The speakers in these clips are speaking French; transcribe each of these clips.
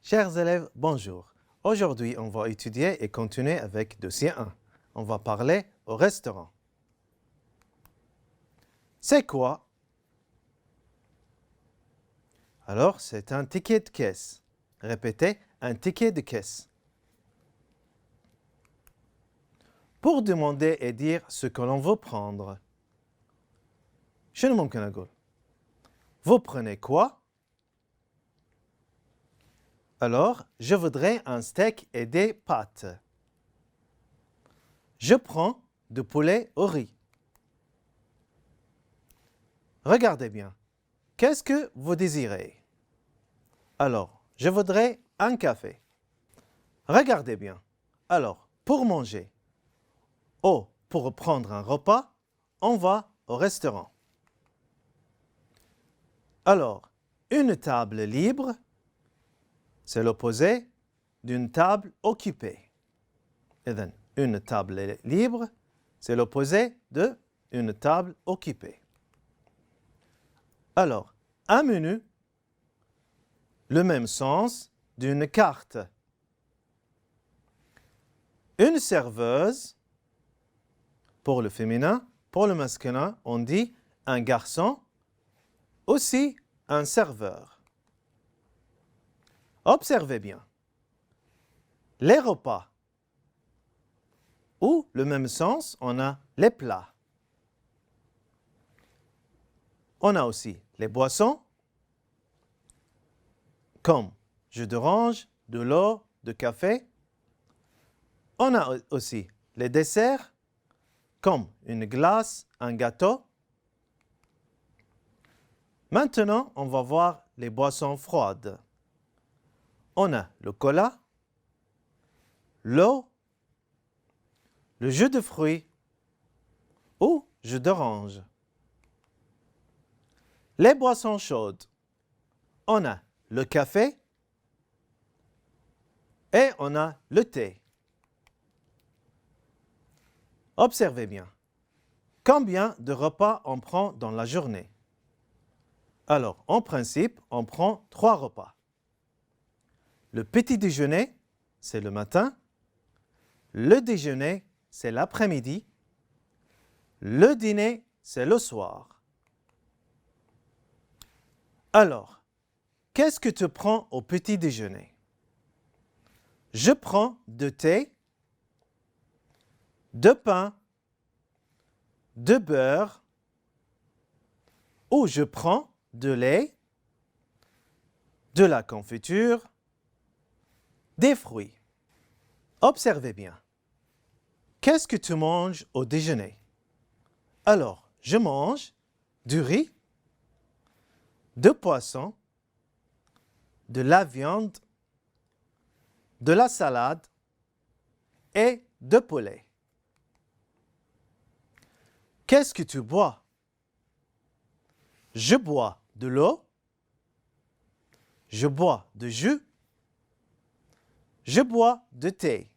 Chers élèves, bonjour. Aujourd'hui, on va étudier et continuer avec dossier 1. On va parler au restaurant. C'est quoi? Alors, c'est un ticket de caisse. Répétez, un ticket de caisse. Pour demander et dire ce que l'on veut prendre. شنو ممكن أقول? Vous prenez quoi? Alors, je voudrais un steak et des pâtes. Je prends du poulet au riz. Regardez bien. Qu'est-ce que vous désirez? Alors, je voudrais un café. Regardez bien. Alors, pour manger ou pour prendre un repas, on va au restaurant. Alors, une table libre, c'est l'opposé d'une table occupée. إذن, une table libre, c'est l'opposé d'une table occupée. Alors, un menu, le même sens d'une carte. Une serveuse, pour le féminin, pour le masculin, on dit un garçon, aussi un serveur. Observez bien. Les repas, ou le même sens, on a les plats. On a aussi les boissons, comme jus d'orange, de l'eau, de café. On a aussi les desserts, comme une glace, un gâteau. Maintenant, on va voir les boissons froides. On a le cola, l'eau, le jus de fruits ou jus d'orange. Les boissons chaudes. On a le café et on a le thé. Observez bien. Combien de repas on prend dans la journée? Alors, en principe, on prend 3 repas. Le petit déjeuner, c'est le matin. Le déjeuner, c'est l'après-midi. Le dîner, c'est le soir. Alors, qu'est-ce que tu prends au petit déjeuner? Je prends de thé, de pain, de beurre, ou je prends de lait, de la confiture, des fruits. Observez bien. Qu'est-ce que tu manges au déjeuner? Alors, je mange du riz, de poisson, de la viande, de la salade et de poulet. Qu'est-ce que tu bois? Je bois de l'eau, je bois de jus, je bois de thé.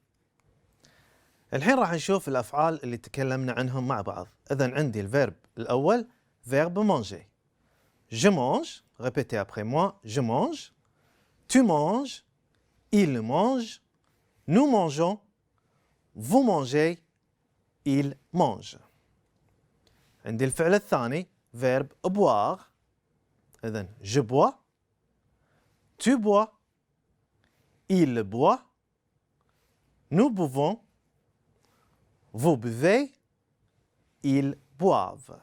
الحين راح نشوف الأفعال اللي تكلمنا عنهم مع بعض. إذن عندي الفيرب الأول verbe manger. Je mange, répétez après moi, je mange. Tu manges, il mange, nous mangeons, vous mangez, il mange. عندي الفعل الثاني verbe boire. إذن je bois, tu bois, il boit, nous buvons, vous buvez, ils boivent.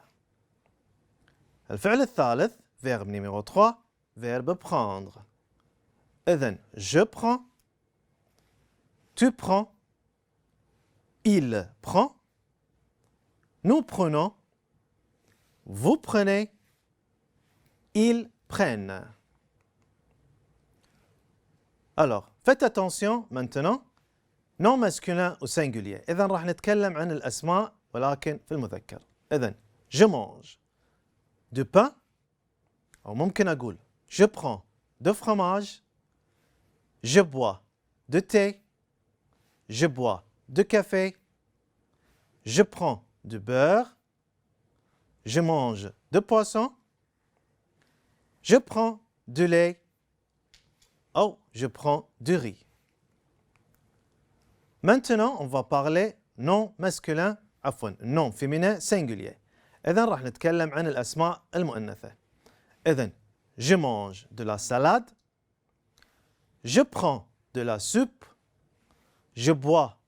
الفعل الثالث verbe numéro 3 verbe prendre. إذن je prends, tu prends, il prend, nous prenons, vous prenez, ils prennent. Alors, faites attention maintenant, non masculin au singulier. إذن راح نتكلم عن الأسماء ولكن في المذكر. إذن je mange du pain أو ممكن أقول je prends de fromage, je bois de thé, je bois de café, je prends du beurre, je mange de poisson, je prends du lait أو je prends du riz. Maintenant, on va parler nom masculin, عفوا nom féminin singulier. إذن راح نتكلم عن الأسماء المؤنثة. إذن je mange de la salade, je prends de la soupe, je bois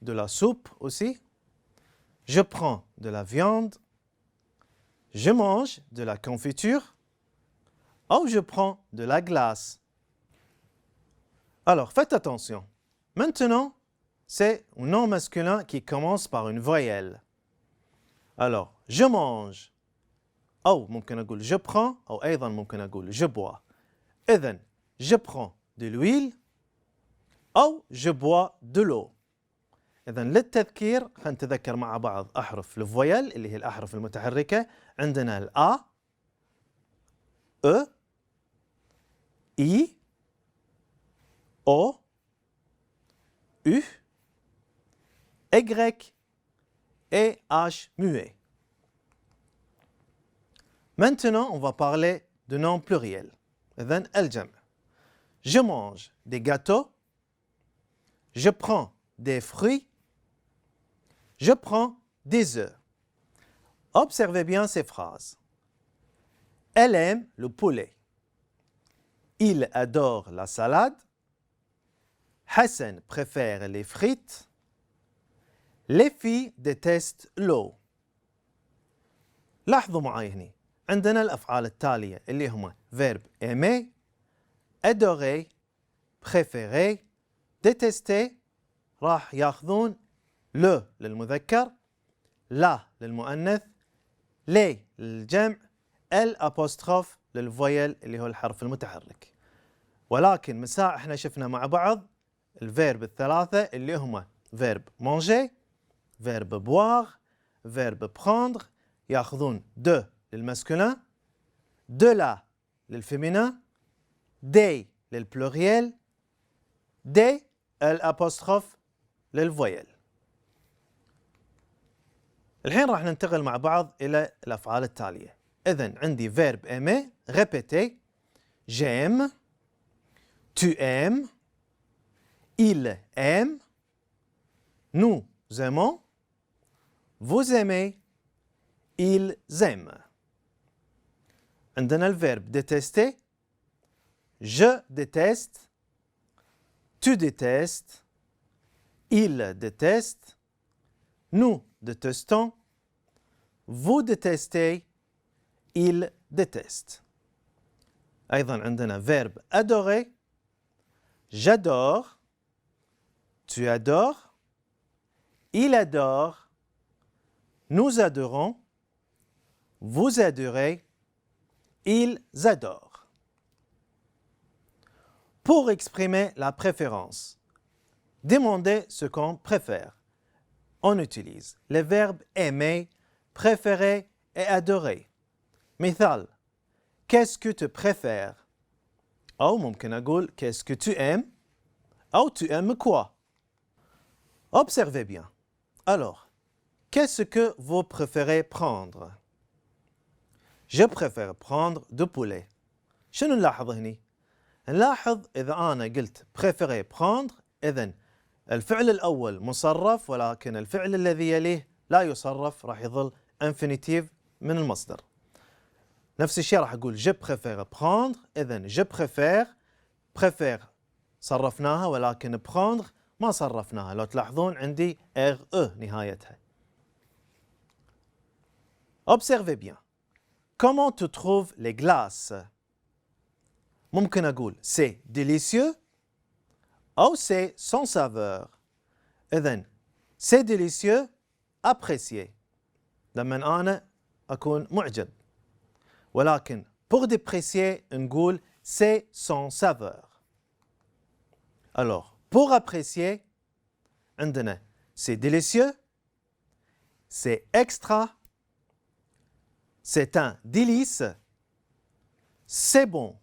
de la soupe aussi, je prends de la viande, je mange de la confiture, ou je prends de la glace. Alors, faites attention. Maintenant, c'est un nom masculin qui commence par une voyelle. Alors, je mange. أو ممكن أقول je prends أو أيضا ممكن أقول je bois. إذن je prends de l'huile أو je bois de l'eau. إذن للتذكير خلينا نتذكر مع بعض أحرف الفويل اللي هي الأحرف المتحركة. عندنا الأ E I O U Y et H muet. Maintenant, on va parler de noms pluriels. إذن الجمع. Je mange des gâteaux. Je prends des fruits. Je prends des œufs. Observez bien ces phrases. Elle aime le poulet. Il adore la salade. Hassan préfère les frites. Les filles détestent l'eau. لاحظوا معي هنا عندنا الأفعال التالية اللي هما verb aimer, adorer, préférer, détester راح ياخذون le للمذكر, la للمؤنث, les للجمع, الأبوستروف للفويل اللي هو الحرف المتحرك. ولكن مساء احنا شفنا مع بعض الفيرب الثلاثة اللي هما verb manger, verb boire, verb prendre ياخذون de للماسكولين, de la للفيمينين, des للبلوريال, des الأبوستروف للفويل. الحين راح ننتقل مع بعض إلى الأفعال التالية. إذن عندي verb aimer, répéter, j'aime, tu aimes, il aime, nous aimons, vous aimez, ils aiment. عندنا الverb détester, je déteste, tu détestes, il déteste, nous détestons, vous détestez, il déteste. أيضا عندنا verbe adorer, j'adore, tu adores, il adore, nous adorons, vous adorez, ils adorent. Pour exprimer la préférence, demandez ce qu'on préfère. On utilise les verbes aimer, préférer et adorer. مثال: qu'est-ce que tu préfères? أو ممكن أقول qu'est-ce que tu aimes? أو tu aimes quoi? Observez bien. Alors, qu'est-ce que vous préférez prendre? Je préfère prendre du poulet. شنو نلاحظ هني؟ نلاحظ إذا أنا قلت préférer prendre إذن الفعل الأول مصرف ولكن الفعل الذي يليه لا يصرف راح يظل infinitive من المصدر. نفس الشيء راح أقول je préfère prendre إذن je préfère صرفناها ولكن prendre ما صرفناها. لو تلاحظون عندي RE نهايتها. Observez bien. Comment tu trouves les glaces? ممكن أقول c'est délicieux أو c'est sans saveur. إذن c'est délicieux apprécié لما أنا أكون معجب. ولكن pour déprécier نقول c'est sans saveur. Alors pour apprécier عندنا c'est délicieux, c'est extra, c'est un délice, c'est bon.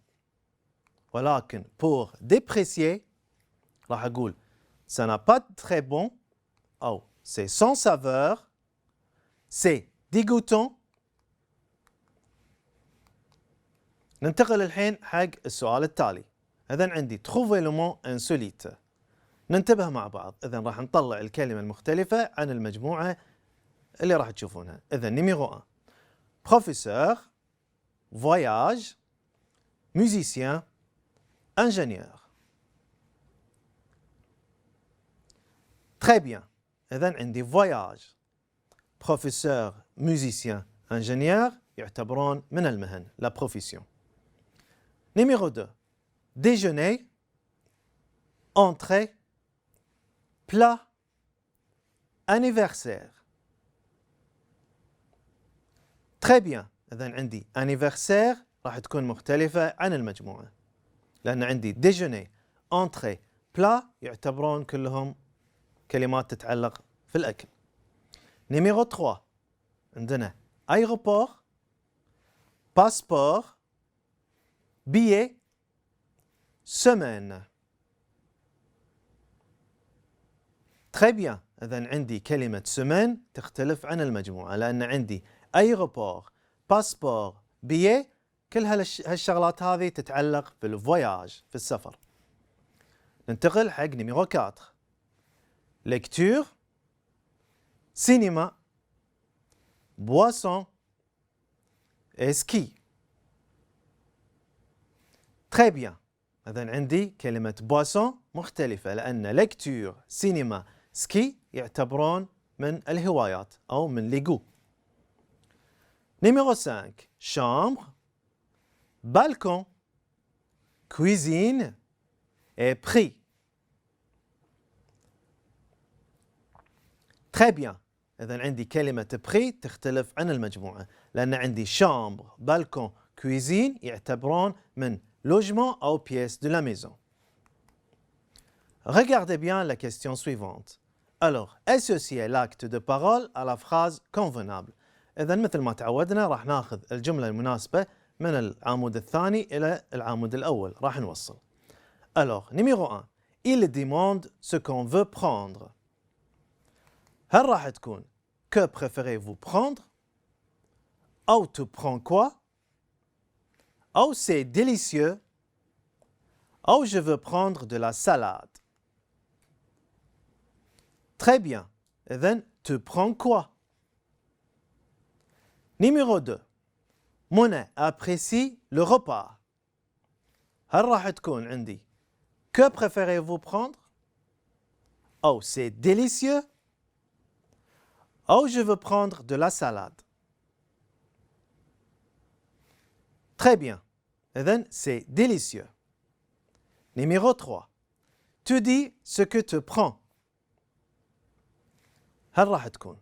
ولكن pour déprécier راح أقول ça n'a pas très bon أو c'est sans saveur, c'est dégoûtant. ننتقل الحين حق السؤال التالي. إذن عندي trouver le mot insolite. ننتبه مع بعض. إذن راح نطلع الكلمة المختلفة عن المجموعة اللي راح تشوفونها. إذن numéro 1 professeur, voyage, musicien, ingénieur. Très bien. إذن عندي voyage, professeur, musicien, ingénieur يعتبرون من المهن, la profession. Numéro 2 déjeuner, entrée, plat, anniversaire. Très bien. إذن عندي anniversaire راح تكون مختلفة عن المجموعة لأن عندي déjeuner, entrée, plat يعتبرون كلهم كلمات تتعلق في الأكل. Numéro 3 عندنا aéroport, passeport, billet, semaine. Très bien. إذن عندي كلمة semaine تختلف عن المجموعة لأن عندي aéroport, passeport, billet كل هالشغلات هذه تتعلق بالفواياج في السفر. ننتقل حق نيميرو 4 lecture, cinéma, boisson et ski. Très bien. إذن عندي كلمة boisson مختلفة لأن lecture, cinéma, ski يعتبرون من الهوايات أو من ليغو. Numéro 5 chambre, balcon, cuisine et prix. Très bien. إذن عندي كلمة prix تختلف عن المجموعة لأن عندي chambre, balcon, cuisine يعتبرون من logement ou pièce de la maison. Regardez bien la question suivante. Alors, associez l'acte de parole à la phrase convenable. إذن مثل ما تعودنا راح ناخذ الجملة المناسبة من العمود الثاني إلى العمود الأول راح نوصل. Alors, numéro 1. Il demande ce qu'on veut prendre. هل راح تكون que préférez-vous prendre أو tu prends quoi أو c'est délicieux أو je veux prendre de la salade. Très bien. إذن tu prends quoi. Numéro 2. منى apprécie le repas. هل راح تكون عندي que préférez-vous prendre أو c'est délicieux أو je veux prendre de la salade. Très bien. إذن c'est délicieux. Numéro 3. Tu dis ce que tu prends. هل راح تكون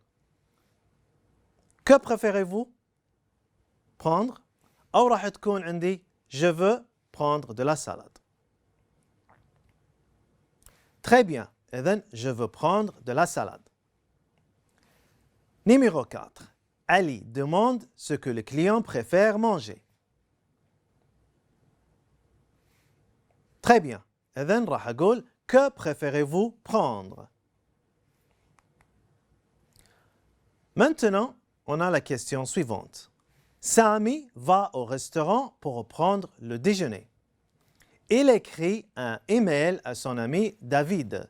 que préférez-vous prendre أو راح تكون عندي je veux prendre de la salade. Très bien. إذن je veux prendre de la salade. Numéro 4. Ali demande ce que le client préfère manger. Très bien. إذن راح أقول que préférez-vous prendre. Maintenant, on a la question suivante. Sami va au restaurant pour prendre le déjeuner. Il écrit un email à son ami David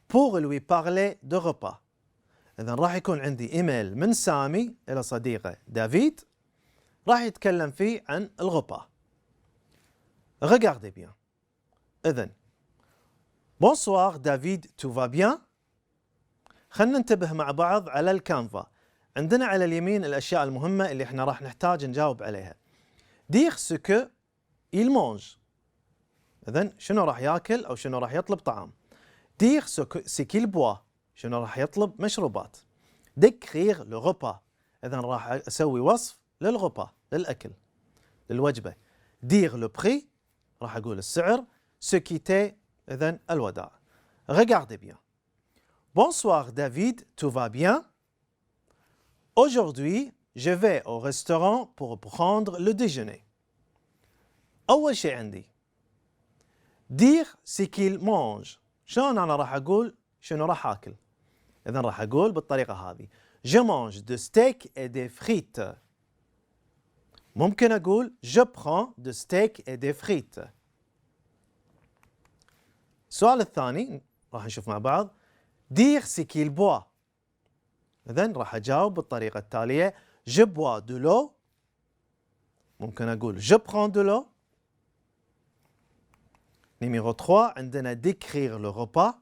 pour lui parler de repas. إذن راح يكون عندي إيميل من سامي إلى صديقه دافيد راح يتكلم فيه عن الغباء. Regardez bien. إذن Bonsoir David, tu vas bien? خلنا ننتبه مع بعض على الكانفا. عندنا على اليمين الأشياء المهمة اللي احنا راح نحتاج نجاوب عليها. Dire ce que il mange. إذن شنو راح ياكل أو شنو راح يطلب طعام. Dire ce qu'il boit. شنو راح يطلب مشروبات. Décrire le repas. إذن راح أسوي وصف للغباء للأكل للوجبة. Dire le prix. راح أقول السعر. Se quitter. إذن الوداع. Regardez bien. Bonsoir David, tu vas bien? Aujourd'hui, je vais au restaurant pour prendre le déjeuner. أول شيء عندي dire ce qu'il mange. شلون أنا راح أقول شنو راح آكل؟ إذن راح أقول بالطريقة هذه. Je mange de steak et des frites. ممكن أقول je prends de steak et des frites. السؤال الثاني راح نشوف مع بعض dire ce qu'il boit. إذن راح أجاوب بالطريقة التالية je bois de l'eau. ممكن أقول je prends de l'eau. numéro 3 عندنا décrire le repas.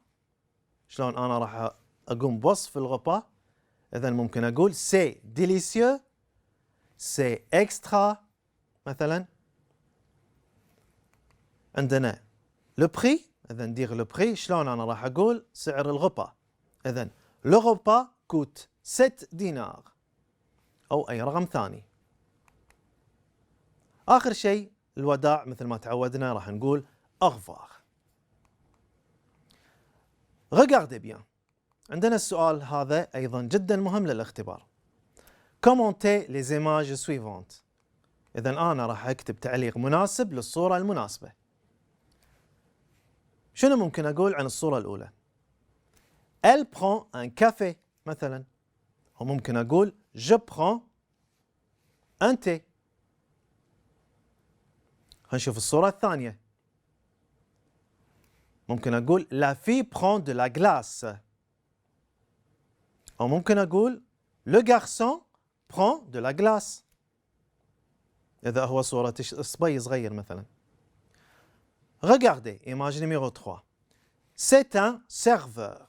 شلون أنا راح أقوم بوصف الغباء. إذن ممكن أقول c'est délicieux, c'est extra مثلا. عندنا le prix. إذن dire le prix شلون أنا راح أقول سعر الغباء. إذن le repas coûte 7 دينار أو أي رقم ثاني. آخر شيء الوداع مثل ما تعودنا راح نقول au revoir. Regardez bien. عندنا السؤال هذا أيضا جدا مهم للاختبار. Commentez les images suivantes. إذن أنا راح أكتب تعليق مناسب للصورة المناسبة. شنو ممكن أقول عن الصورة الأولى؟ Elle prend un café مثلا. وممكن أقول je prends un thé. هنشوف الصورة الثانية. ممكن أقول la fille prend de la glace. أو ممكن أقول le garçon prend de la glace. إذا هو صورة صبي صغير مثلا. Regardez, image numéro 3. C'est un serveur.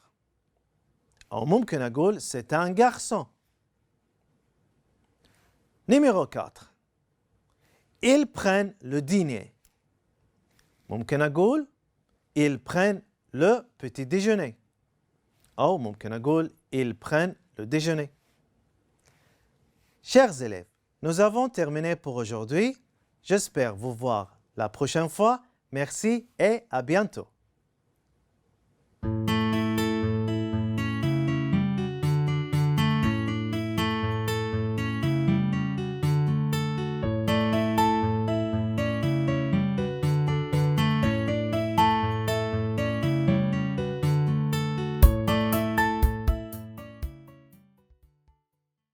أو ممكن أقول c'est un garçon. Numéro 4. Ils prennent le dîner. ممكن أقول ils prennent le petit déjeuner. أو ممكن أقول ils prennent le déjeuner. Chers élèves, nous avons terminé pour aujourd'hui. J'espère vous voir la prochaine fois. Merci et à bientôt.